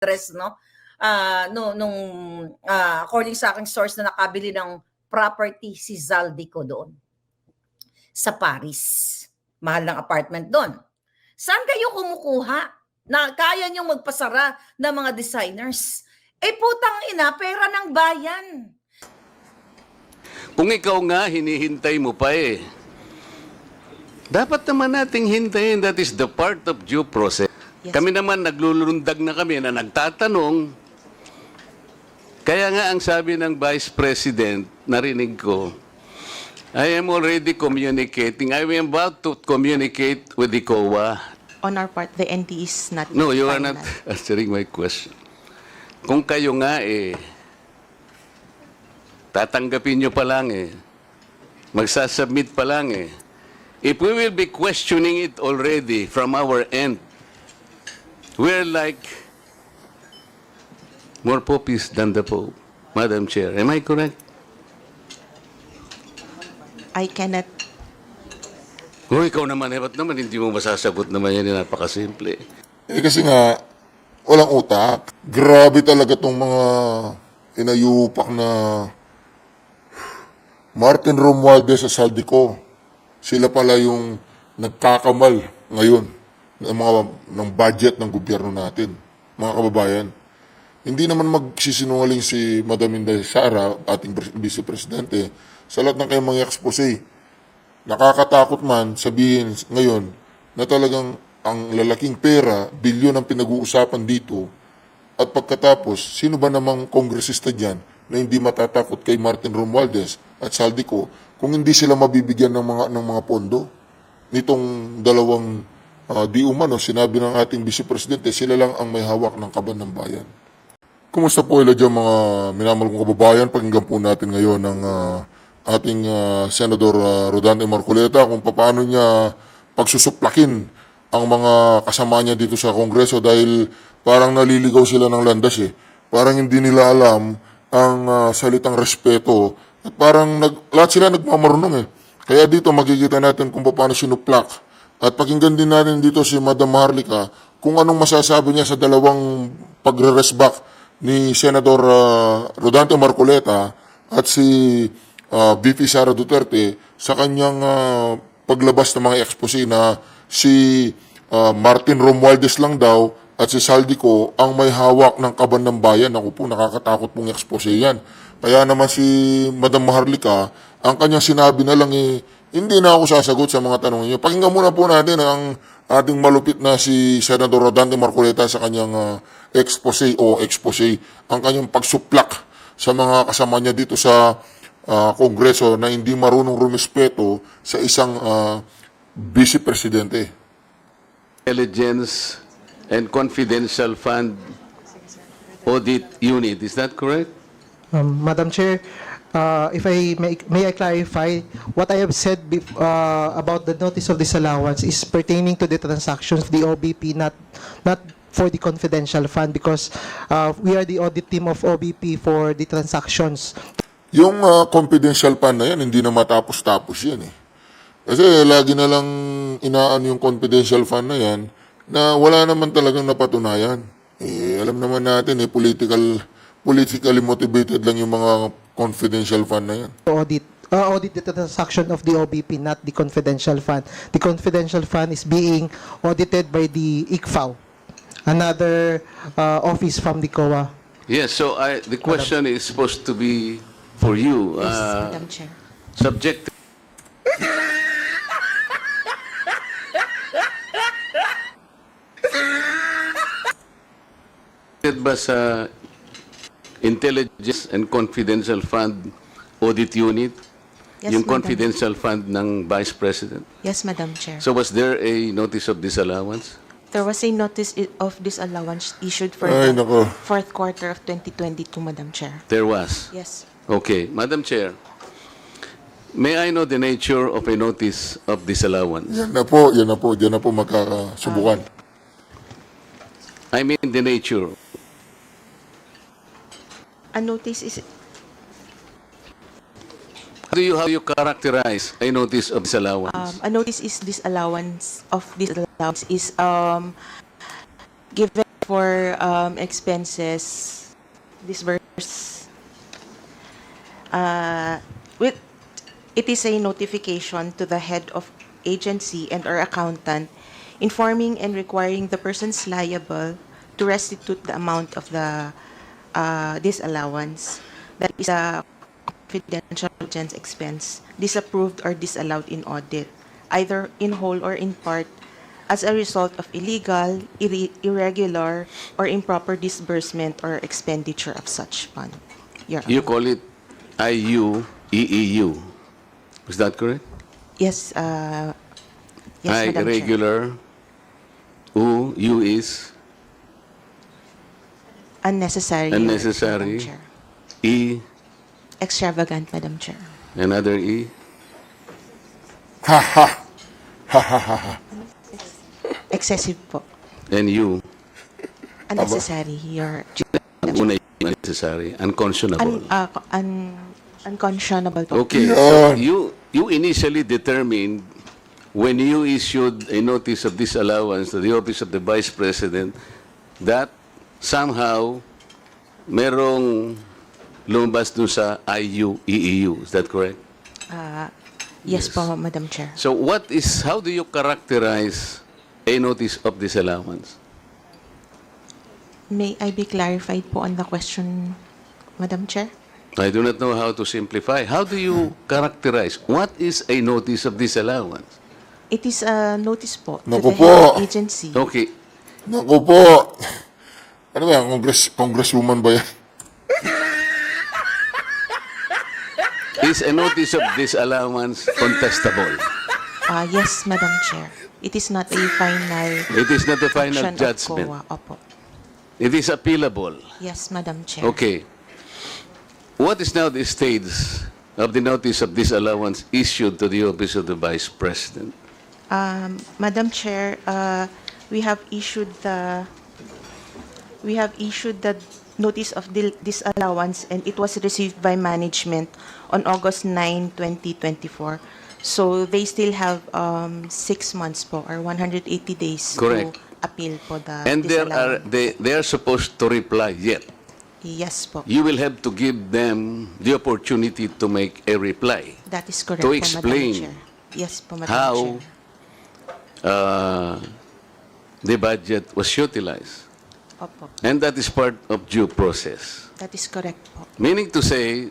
address, no? According sa aking source na nakabili ng property si Zaldico doon sa Paris. Mahal ng apartment doon. Saan kayo kumukuha na kaya niyong magpasara ng mga designers? Putang ina, pera ng bayan. Kung ikaw nga, hinihintay mo pa eh. Dapat naman nating hintayin. That is the part of due process. Yes. Kami naman, naglulundag na kami na nagtatanong. Kaya nga ang sabi ng Vice President, narinig ko, I am already communicating. I am about to communicate with the COA. On our part, the NT is not. No, you are not answering my question. Kung kayo nga tatanggapin nyo pa lang magsasubmit pa lang if we will be questioning it already from our end, we're like more poppies than the Pope, Madam Chair. Am I correct? I cannot. Ikaw naman, ba't naman hindi mo masasagot naman yan, napakasimple. Kasi nga, walang utak. Grabe talaga tong mga inayupak na Martin Romualdez sa Zaldico. Sila pala yung nagkakamal ngayon ng budget ng gobyerno natin. Mga kababayan, hindi naman magsisinungaling si Madam Inday Sara, ating Vice Presidente, sa lahat ng kayong mga expose. Nakakatakot man sabihin ngayon na talagang ang lalaking pera, bilyon ang pinag-uusapan dito, at pagkatapos, sino ba namang kongresista dyan na hindi matatakot kay Martin Romualdez at Zaldico kung hindi sila mabibigyan ng mga pondo? Nitong dalawang di umano, sinabi ng ating Vice Presidente, sila lang ang may hawak ng kaban ng bayan. Kumusta po ila dyan mga minamahal kong kababayan? Pakinggan po natin ngayon ng ating Senador Rodante Marcoleta kung paano niya pagsusuplakin ang mga kasama niya dito sa Kongreso dahil parang naliligaw sila ng landas Parang hindi nila alam ang salitang respeto at parang lahat sila nagmamarunong Kaya dito makikita natin kung paano sinuplak at pakinggan din natin dito si Madam Maharlika kung anong masasabi niya sa dalawang pagre-resback ni Senador Rodante Marcoleta at si VP Sara Duterte sa kanyang paglabas ng mga expose na si Martin Romualdez lang daw at si Zaldico ang may hawak ng kaban ng bayan. Ako po, nakakatakot pong expose yan. Kaya naman si Madam Maharlika, ang kanyang sinabi na lang hindi na ako sasagot sa mga tanong niyo. Pakinggan muna po natin ang ating malupit na si Senador Rodante Marcoleta sa kanyang expose, ang kanyang pagsuplak sa mga kasama niya dito sa Kongreso na hindi marunong rumispeto sa isang Vice Presidente. Intelligence and Confidential Fund Audit Unit, is that correct? Madam Chair, if I may I clarify, what I have said about the notice of disallowance is pertaining to the transactions of the OBP, not for the confidential fund, because we are the audit team of OBP for the transactions. Yung confidential fund na yan, hindi na matapos-tapos yan Kasi lagi na lang inaan yung confidential fund na yan na wala naman talagang napatunayan. Alam naman natin, politically motivated lang yung mga confidential fund na yan. Audit the transaction of the OBP, not the confidential fund. The confidential fund is being audited by the ICFAO, another office from the COA. Yes, so the question is supposed to be for you. Yes, Madam Chair. Subject ba sa Intelligence and Confidential Fund Audit Unit? Yes, Yung Madam. confidential fund ng Vice President? Yes, Madam Chair. So was there a notice of disallowance? There was a notice of disallowance issued for Ay, the nako. fourth quarter of 2022, Madam Chair. There was? Yes. Okay. Madam Chair, may I know the nature of a notice of disallowance? Yan na po, magkakasubukan. I mean the nature. A notice is How do you characterize a notice of disallowance? a notice is disallowance is given for expenses disbursed. With it is a notification to the head of agency and or accountant informing and requiring the persons liable to restitute the amount of the disallowance. That is a confidential diligence expense disapproved or disallowed in audit, either in whole or in part, as a result of illegal, irregular, or improper disbursement or expenditure of such fund. Your You Honor. call it IUEEU. Is that correct? Yes, yes, I Madam Chair. irregular. U is Unnecessary. Unnecessary. Madam Chair. E, Extravagant, Madam Chair. another E. Excessive po. And U. Unnecessary. Your Ang una yung unnecessary, unconscionable. unconscionable po. Okay, so you initially determined when you issued a notice of disallowance to the office of the Vice President that somehow merong lumabas dun sa IUEEU. Is that correct? Yes po, Madam Chair. So how do you characterize a notice of disallowance? May I be clarified po on the question, Madam Chair? I do not know how to simplify. How do you characterize? What is a notice of disallowance? It is a notice po to Naku the po. head of agency. Okay, Naku po. Ano ba yan? Congresswoman ba yan? is a notice of disallowance contestable? Yes, Madam Chair. It is not a final It is not a final action of judgment. COA. Opo. It is appealable. Yes, Madam Chair. Okay. What is now the stage of the notice of disallowance issued to the office of the Vice President? Madam Chair, we have issued the notice of disallowance, and it was received by management on August 9, 2024. So they still have 6 months po, or 180 days Correct. to appeal po the And disallowance. they are supposed to reply yet. Yes po. You will have to give them the opportunity to make a reply. That is correct To po, explain Madam Chair. Yes po, Madam how Chair. the budget was utilized. Opo. And that is part of due process. That is correct po. Meaning to say,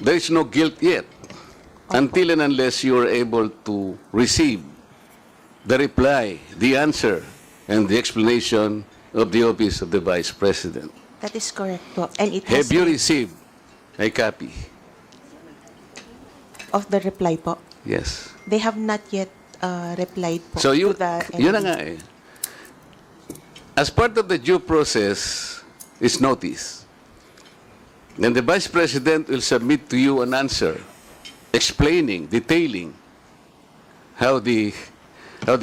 there is no guilt yet until and unless you are able to receive the reply, the answer, and the explanation of the office of the Vice President. That is correct po. And it has Have you been- received a copy? of the reply po. Yes. They have not yet replied po So you, to the yun na NB. nga eh. As part of the due process is notice. Then the Vice President will submit to you an answer explaining, detailing how the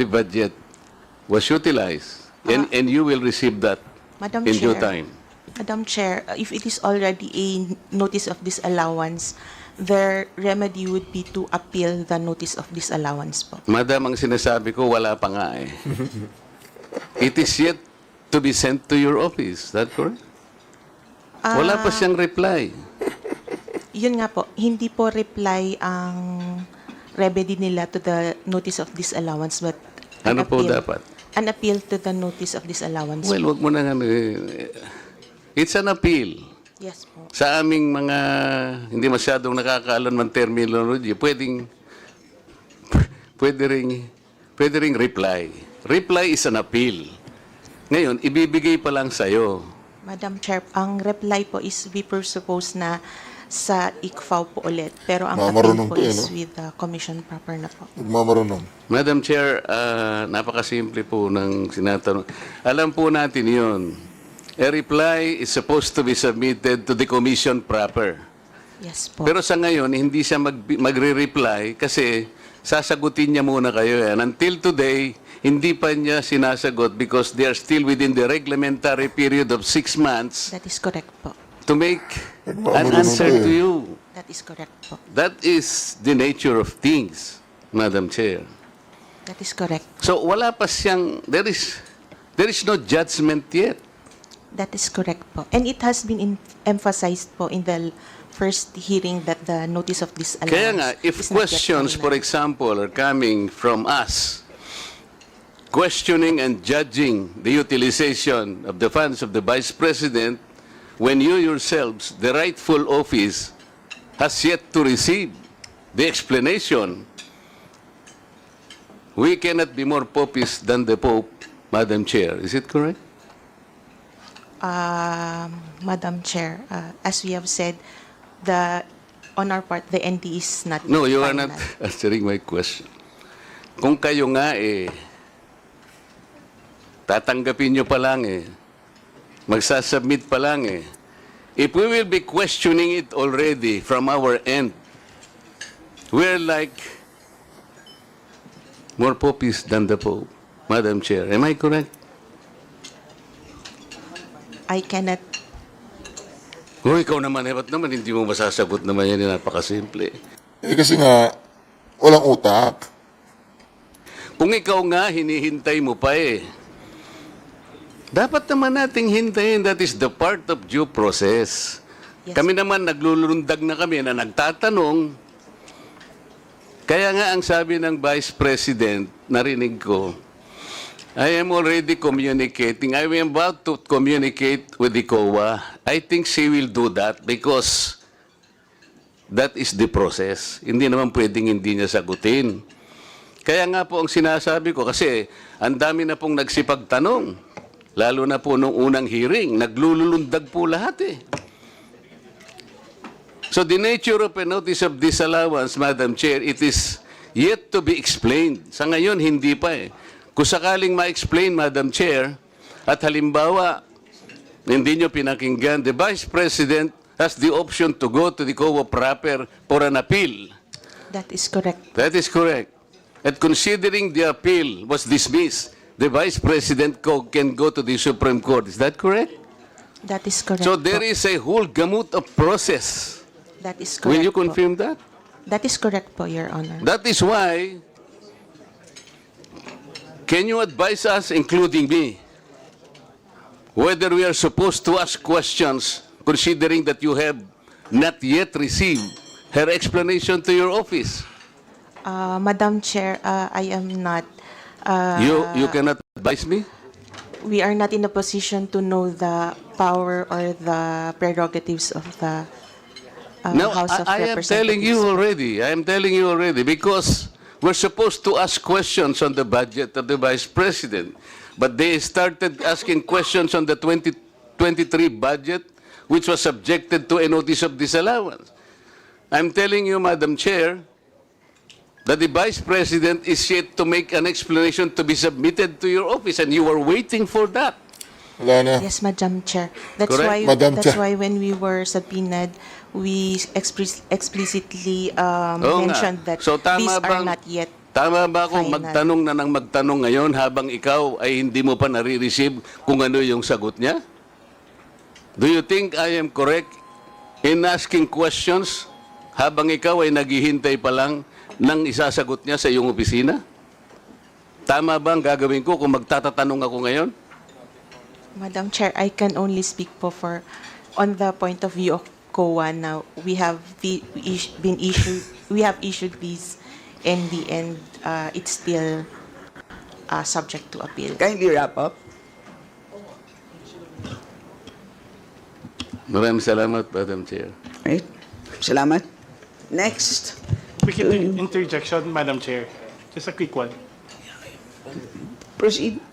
budget was utilized. And you will receive that Madam in due Chair. time. Madam Chair, if it is already a notice of disallowance, their remedy would be to appeal the notice of disallowance po. Madam, ang sinasabi ko, wala pa nga eh. It is yet to be sent to your office. Is that correct? Wala pa siyang reply. Yun nga po, hindi po reply ang remedy nila to the notice of disallowance, but an Ano po appeal. dapat? An appeal to the notice of disallowance. Well, wag mo na nga. It's an appeal. Yes po. Sa aming mga hindi masyadong nakakaalam ng terminology, pwede ring reply. Reply is an appeal. Ngayon, ibibigay pa lang sa'yo. Madam Chair, ang reply po is we presuppose na sa ICFAO po ulit. Pero ang Marunong appeal po to, is no? with the commission proper na po. Nagmamarunong. Madam Chair, napakasimple po ng sinatanong. Alam po natin yun. A reply is supposed to be submitted to the commission proper. Yes po. Pero sa ngayon, hindi siya magre-reply kasi sasagutin niya muna kayo. And until today, hindi pa niya sinasagot because they are still within the reglementary period of 6 months That is correct po. to make an Marunong answer to to eh. you. That is correct po. That is the nature of things, Madam Chair. That is correct. So wala pa siyang, there is There is no judgment yet. That is correct po. And it has been emphasized po in the first hearing that the notice of disallowance Kaya nga, if is not yet questions, for final. example, are coming from us, questioning and judging the utilization of the funds of the Vice President, when you yourselves, the rightful office, has yet to receive the explanation, we cannot be more popist than the Pope, Madam Chair. Is it correct? Madam Chair, as we have said, on our part, the ND is not No, you are final. not answering my question. Kung kayo nga tatanggapin nyo pa lang magsasubmit pa lang if we will be questioning it already from our end, we're like more popist than the Pope, Madam Chair. Am I correct? I cannot. Ikaw naman, ba't naman hindi mo masasagot naman yan, napakasimple. Kasi nga, walang utak. Kung ikaw nga, hinihintay mo pa dapat naman nating hintayin, that is the part of due process. Yes. Kami naman, naglulundag na kami na nagtatanong. Kaya nga ang sabi ng Vice President, narinig ko, I am already communicating. I am about to communicate with the COA. I think she will do that because that is the process. Hindi naman pwedeng hindi niya sagutin. Kaya nga po ang sinasabi ko, kasi ang dami na pong nagsipagtanong. Lalo na po nung unang hearing, naglulundag po lahat So the nature of a notice of disallowance, Madam Chair, it is yet to be explained. Sa ngayon, hindi pa Kung sakaling ma-explain, Madam Chair, at halimbawa, hindi nyo pinakinggan, the Vice President has the option to go to the COA proper for an appeal. That is correct. That is correct. And considering the appeal was dismissed, the Vice President can go to the Supreme Court. Is that correct? That is correct. So there po. is a whole gamut of process. That is correct. Will you po. confirm that? That is correct po, Your Honor. That is why, can you advise us, including me, whether we are supposed to ask questions, considering that you have not yet received her explanation to your office? Madam Chair, I am not. You cannot advise me? We are not in a position to know the power or the prerogatives of the No, House of I am Representatives. telling you already. I am telling you already because we're supposed to ask questions on the budget of the Vice President. But they started asking questions on the 2023 budget, which was subjected to a notice of disallowance. I'm telling you, Madam Chair, that the Vice President is yet to make an explanation to be submitted to your office, and you are waiting for that. Wala na. Yes, Madam Chair. That's Correct. why. Madam that's Chair. why when we were subpoenaed, we explicitly Oo nga. mentioned that So, tama these are bang- not yet. Tama ba kung Final. magtanong na ng magtanong ngayon habang ikaw ay hindi mo pa nare-receive kung ano yung sagot niya? Do you think I am correct in asking questions habang ikaw ay naghihintay pa lang ng isasagot niya sa iyong opisina? Tama ba ang gagawin ko kung magtatatanong ako ngayon? Madam Chair, I can only speak for on the point of view of COA now. We have issued these, in the end, it's still subject to appeal. Kindly wrap up. Maraming salamat, Madam Chair. Right? Salamat. Next. Quick interjection, Madam Chair. Just a quick one. Proceed.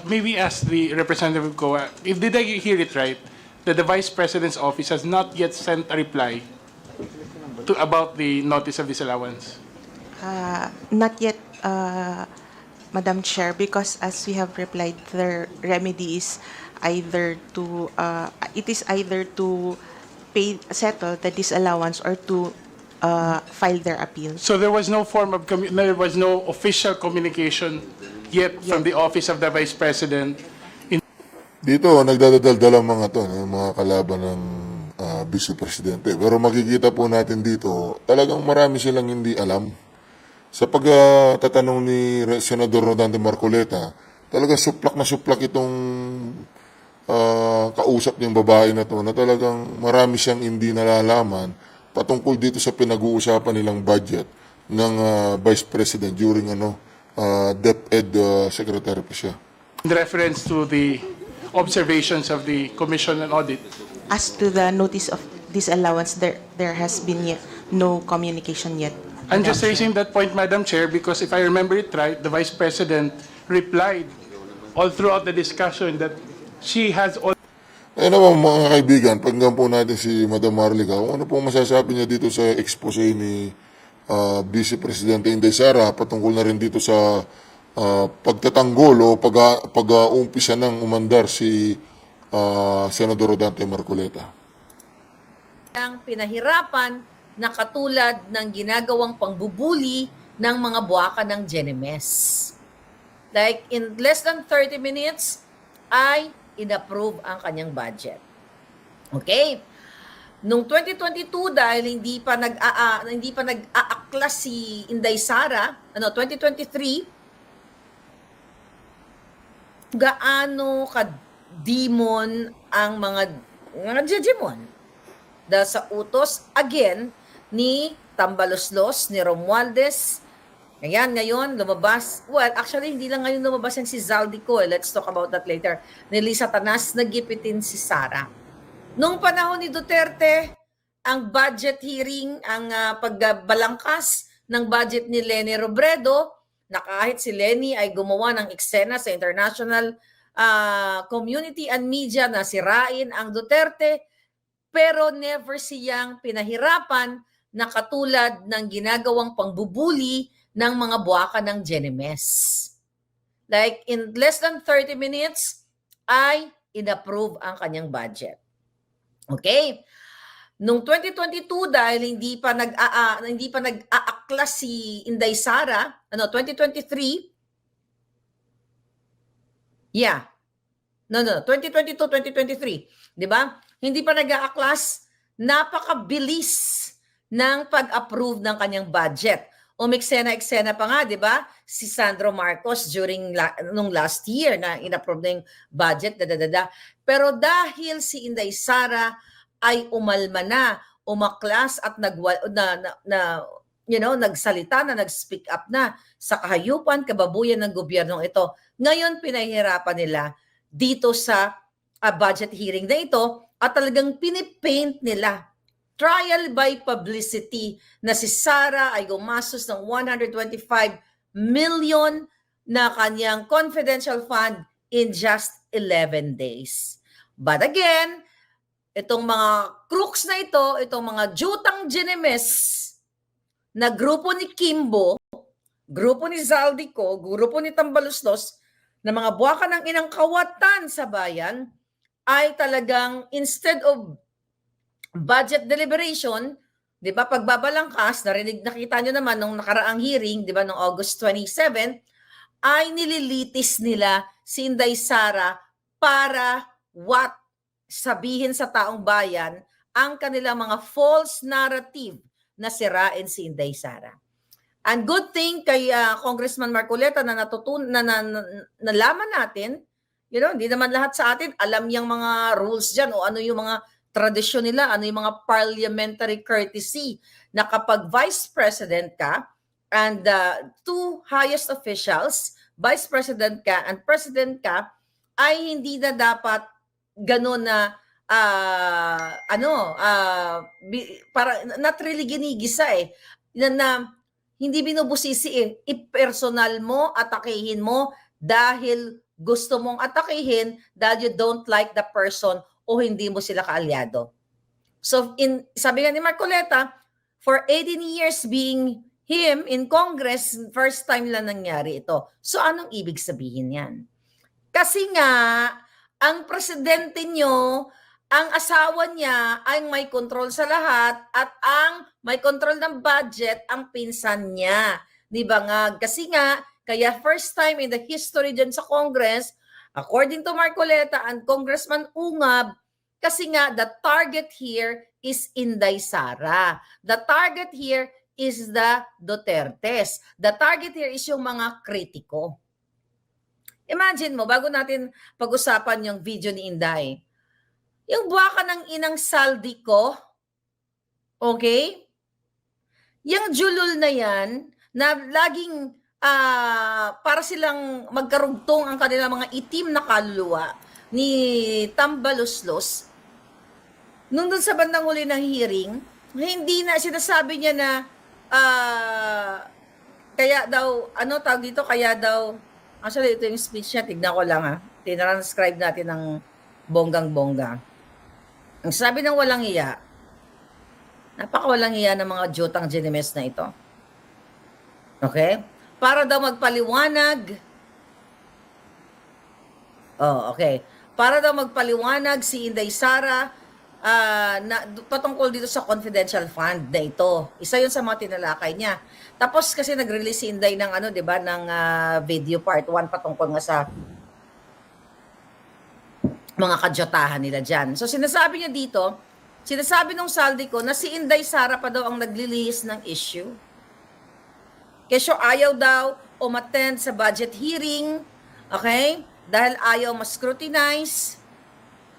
May we ask the representative of COA, did I hear it right, that the Vice President's office has not yet sent a reply about the notice of disallowance? Not yet, Madam Chair, because as we have replied, the remedy is either to settle the disallowance or to file their appeal. So there was no there was no official communication yet from the office of the Vice President. Dito, nagdadadaldal ang mga to, yung mga kalaban ng Vice Presidente. Pero makikita po natin dito, talagang marami silang hindi alam. Sa pagtatanong ni Senador Rodante Marcoleta, Talagang suplak na suplak itong kausap niyang babae na to na talagang marami siyang hindi nalalaman patungkol dito sa pinag-uusapan nilang budget ng Vice President during DepEd Secretary pa siya. In reference to the observations of the Commission on Audit, As to the notice of disallowance, there has been no communication yet. I'm just Madam Chair. raising that point, Madam Chair, because if I remember it right, the Vice President replied all throughout the discussion that she has all Ayun naman mga kaibigan, pakinggan po natin si Madam Marlica. Kung ano pong masasabi niya dito sa expose ni Vice Presidente Inday Sara patungkol na rin dito sa pagtatanggol o pag-uumpisa ng umandar si Senador Rodante Marcoleta. Ang pinahirapan na katulad ng ginagawang pangbubuli ng mga buwaka ng GNMS. Like in less than 30 minutes ay inapprove ang kanyang budget. Okay? Nung 2022 dahil hindi pa nag-aaklas si Inday Sara, 2023 gaano ka-demon ang mga jejemon. Dahil sa utos, again, ni Tambaloslos, ni Romualdez. Ayan, ngayon, lumabas. Well, actually, hindi lang ngayon lumabas yung si Zaldico. Let's talk about that later. Ni Lisa Tanas, nagipitin si Sara. Noong panahon ni Duterte, ang budget hearing, ang pagbalangkas ng budget ni Leni Robredo, na kahit si Leni ay gumawa ng eksena sa international community and media na sirain ang Duterte, pero never siyang pinahirapan na katulad ng ginagawang pangbubuli ng mga buwaka ng GNMS. Like in less than 30 minutes ay inapprove ang kanyang budget. Okay? Nung 2022 dahil hindi pa nag-aaklas si Inday Sara, 2023. Yeah. No, 2022-2023, 'di ba? Hindi pa nag-aaklas, napakabilis ng pag-approve ng kanyang budget. Umeksena-eksena pa nga, 'di ba? Si Sandro Marcos nung last year na inapprove na yung budget, Pero dahil si Inday Sara ay umalma na, umaklas at nagsalita na, nag-speak up na sa kahayupan, kababuyan ng gobyernong ito. Ngayon, pinahihirapan nila dito sa budget hearing na ito at talagang pinipaint nila trial by publicity na si Sara ay gumastos ng 125 million na kanyang confidential fund in just 11 days. But again, itong mga crooks na ito, itong mga jutang GNMS na grupo ni Kimbo, grupo ni Zaldico, grupo ni Tambaloslos, na mga buwaka ng inang kawatan sa bayan, ay talagang instead of budget deliberation, 'di ba, pagbabalangkas, nakita nyo naman nung nakaraang hearing, 'di ba, nung August 27, ay nililitis nila si Inday Sara para sabihin sa taong bayan ang kanilang mga false narrative na sirain si Inday Sara. And good thing kay Congressman Marcoleta na nalaman natin, hindi naman lahat sa atin alam yung mga rules dyan o ano yung mga tradisyon nila, ano yung mga parliamentary courtesy na kapag vice president ka and two highest officials, vice president ka and president ka, ay hindi na dapat gano'n na para not really ginigisa na hindi binubusisi i-personal mo, atakihin mo dahil gusto mong atakihin dahil you don't like the person o hindi mo sila kaalyado. So sabi nga ni Marcoleta, for 18 years being him in Congress, first time lang nangyari ito. So anong ibig sabihin yan? Kasi nga, ang presidente nyo, ang asawa niya ay may control sa lahat at ang may control ng budget ang pinsan niya. Di ba nga? Kasi nga, kaya first time in the history dyan sa Congress, according to Marcoleta and Congressman Ungab, kasi nga the target here is Inday Sara. The target here is the Dutertes. The target here is yung mga kritiko. Imagine mo, bago natin pag-usapan yung video ni Inday, yung buwaka ng inang saldi ko, okay? Yung julul na yan, na laging para silang magkarugtong ang kanilang mga itim na kaluluwa ni Tambaloslos, nung dun sa bandang huli ng hearing, hindi na, sinasabi niya na, kaya daw, ano tawag dito, kaya daw, actually ito yung speech niya, tignan ko lang ha, tinranscribe natin ng bonggang-bongga. Ang sabi ng walang iya, napakawalang iya ng mga jutang genimes na ito. Okay? Para daw magpaliwanag, okay. Para daw magpaliwanag si Inday Sara na patungkol dito sa confidential fund na ito. Isa 'yun sa mga tinalakay niya. Tapos kasi nag-release si Inday ng ano, 'di ba, ng video part 1 patungkol nga sa mga kadyotahan nila diyan. So sinasabi niya dito, sinasabi nung saldi ko na si Inday Sara pa daw ang naglilinis ng issue. Kesyo ayaw daw umattend sa budget hearing, okay? Dahil ayaw ma-scrutinize,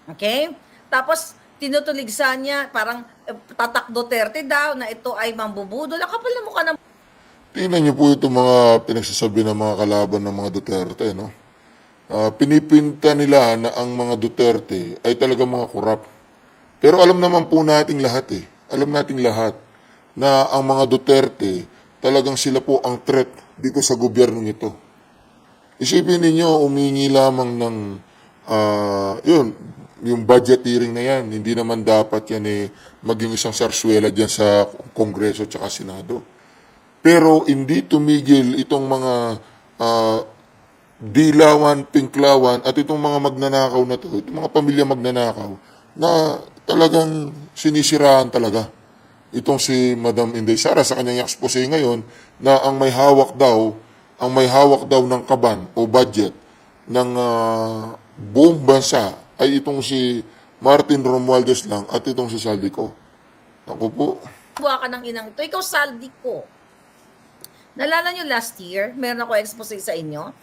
okay? Tapos, tinutuligsan niya, parang tatak Duterte daw, na ito ay mambubudol. Kapal na mukha ng... Tingnan niyo po itong mga pinagsasabi ng mga kalaban ng mga Duterte, no? Pinipinta nila na ang mga Duterte ay talaga mga korap. Pero alam naman po nating lahat Alam nating lahat na ang mga Duterte, talagang sila po ang threat dito sa gobyernong ito. Isipin ninyo, umingi lamang ng, yung budget hearing na yan, hindi naman dapat yan maging isang sarswela dyan sa Kongreso at Senado. Pero hindi tumigil itong mga dilawan, pinklawan, at itong mga magnanakaw na to, itong mga pamilya magnanakaw, na talagang sinisiraan talaga. Itong si Madam Inday Sara sa kanyang expose ngayon na ang may hawak daw ng kaban o budget ng buong bansa ay itong si Martin Romualdez lang at itong si Saldico. Ako po. Buwa ka ng inang ito. Ikaw, saldi ko. Nalala nyo last year, meron ako expose sa inyo.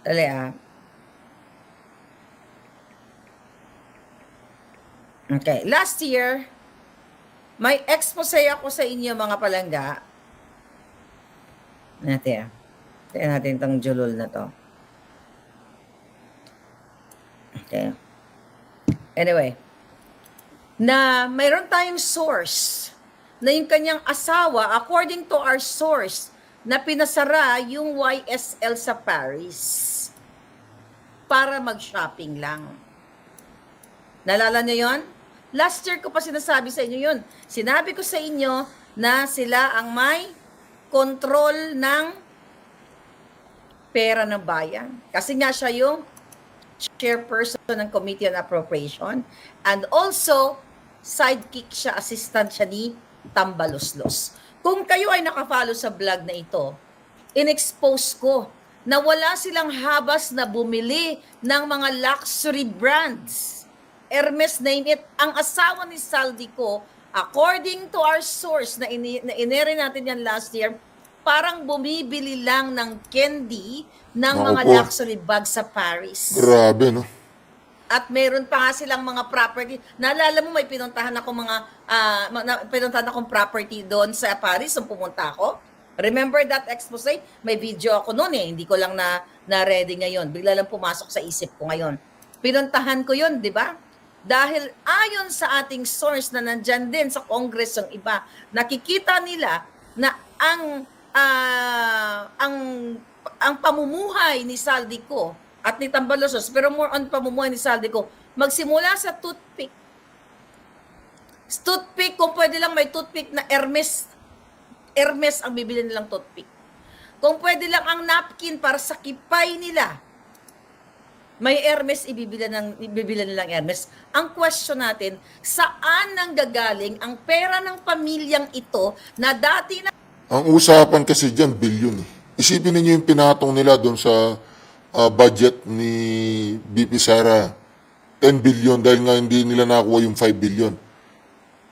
Dali Okay, last year, may expose ako sa inyo mga palangga. Tingnan natin itong julol na to. Okay. Anyway, na mayroon tayong source na yung kanyang asawa, according to our source, na pinasara yung YSL sa Paris para mag-shopping lang. Nalala niyo yon? Last year ko pa sinasabi sa inyo yun. Sinabi ko sa inyo na sila ang may control ng pera ng bayan. Kasi nga siya yung chairperson ng Committee on Appropriation and also sidekick siya, assistant siya ni Tambaloslos. Kung kayo ay nakafollow sa vlog na ito, in-expose ko na wala silang habas na bumili ng mga luxury brands. Hermes, name it, ang asawa ni Saldico, according to our source na inere natin yan last year, parang bumibili lang ng candy ng Naku mga po. luxury bags sa Paris. Grabe, no? At meron pa nga silang mga property. Naalala mo, may pinuntahan akong property doon sa Paris nung pumunta ako. Remember that expose? May video ako noon hindi ko lang na-ready ngayon. Bigla lang pumasok sa isip ko ngayon. Pinuntahan ko yun, di ba? Dahil ayon sa ating source na nandyan din sa Congress yung iba, nakikita nila na ang pamumuhay ni Saldico at ni Tambaloslos, pero more on pamumuhay ni Saldico, magsimula sa toothpick. Toothpick, kung pwede lang may toothpick na Hermes ang bibili nilang toothpick. Kung pwede lang ang napkin para sa kipay nila, may Hermes, ibibili nilang Hermes. Ang question natin, saan nanggagaling ang pera ng pamilyang ito na dati na... Ang usapan kasi dyan, bilyon Isipin niyo yung pinatong nila doon sa budget ni BP Sara. 10 billion dahil nga hindi nila nakuha yung 5 billion.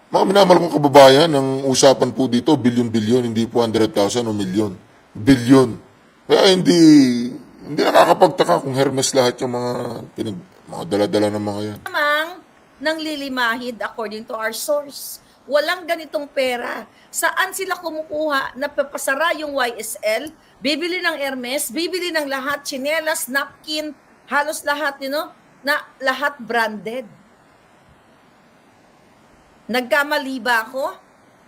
Mga minamahal kong kababayan, ang usapan po dito, bilyon-bilyon, hindi po 100,000 o milyon. Bilyon. Kaya hindi nakakapagtaka kung Hermes lahat yung mga dala-dala ng mga yan. Namang nanglilimahid according to our source. Walang ganitong pera. Saan sila kumukuha? Napapasara yung YSL, bibili ng Hermes, bibili ng lahat, tsinelas, napkin, halos lahat, na lahat branded. Nagkamali ba ako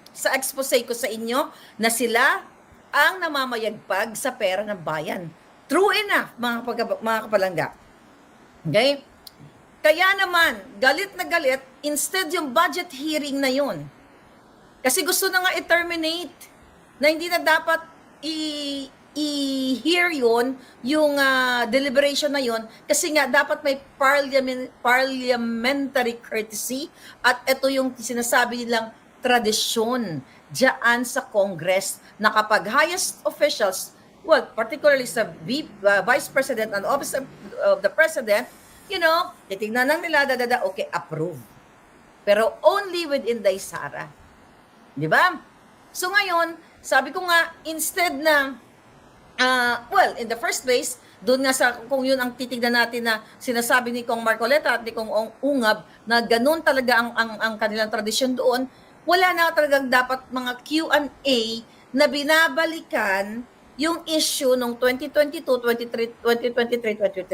sa expose ko sa inyo na sila ang namamayagpag sa pera ng bayan? True enough, mga kapalangga. Okay? Kaya naman, galit na galit, instead yung budget hearing na yun, kasi gusto na nga i-terminate, na hindi na dapat i-hear yun, yung deliberation na yun, kasi nga dapat may parliamentary courtesy, at ito yung sinasabi nilang tradisyon diyan sa Congress, na kapag highest officials, well, particularly sa Vice President and Office of the President, titignan lang nila, okay, approve. Pero only with Inday Sara. Di ba? So ngayon, sabi ko nga, instead na, well, in the first place, doon nga sa, kung yun ang titignan natin na sinasabi ni Kong Marcoleta at ni Kong Ungab, na ganun talaga ang kanilang tradisyon doon, wala na talagang dapat mga Q&A na binabalikan yung issue nung 2022, 2023,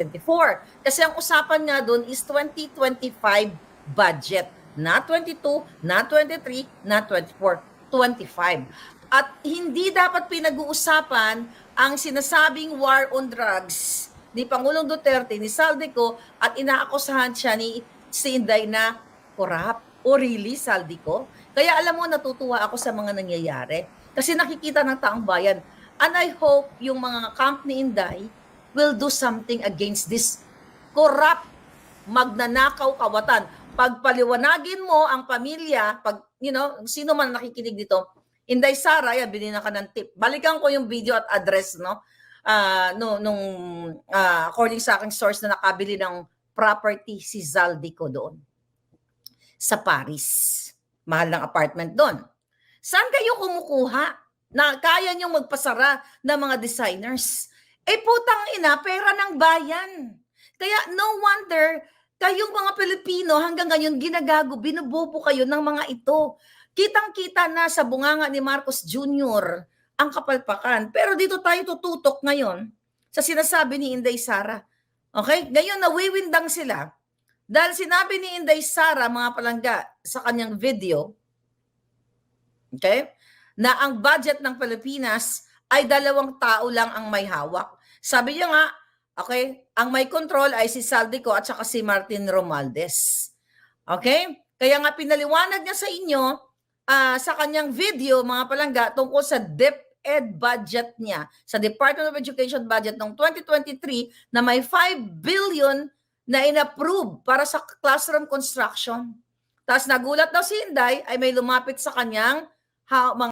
2024. Kasi ang usapan nga doon is 2025 budget. Not 22, not 23, not 24, 25. At hindi dapat pinag-uusapan ang sinasabing war on drugs ni Pangulong Duterte, ni Saldico, at inaakusahan siya ni Inday na corrupt. O really, Saldico? Kaya alam mo, natutuwa ako sa mga nangyayari. Kasi nakikita ng taong bayan. And I hope yung mga camp ni Inday will do something against this corrupt, magnanakaw kawatan. Pagpaliwanagin mo ang pamilya, sino man nakikinig dito, Inday Sara, binigyan ka ng tip. Balikan ko yung video at address, according sa aking source na nakabili ng property si Zaldico doon sa Paris. Mahal ng apartment doon. Saan kayo kumukuha na kaya niyong magpasara ng mga designers? Putang ina, pera ng bayan. Kaya no wonder, kayong mga Pilipino hanggang ngayon binubobo kayo ng mga ito. Kitang-kita na sa bunganga ni Marcos Jr. ang kapalpakan. Pero dito tayo tututok ngayon sa sinasabi ni Inday Sara. Okay? Ngayon, nawiwindang sila. Dahil sinabi ni Inday Sara, mga palangga, sa kanyang video, okay, na ang budget ng Pilipinas ay 2 tao lang ang may hawak. Sabi niya nga, okay, ang may control ay si Saldico at saka si Martin Romualdez. Okay? Kaya nga pinaliwanag niya sa inyo sa kanyang video, mga palangga, tungkol sa DepEd budget niya, sa Department of Education budget ng 2023 na may 5 billion na inapprove para sa classroom construction. Tapos nagulat daw si Inday ay may lumapit sa kanyang mga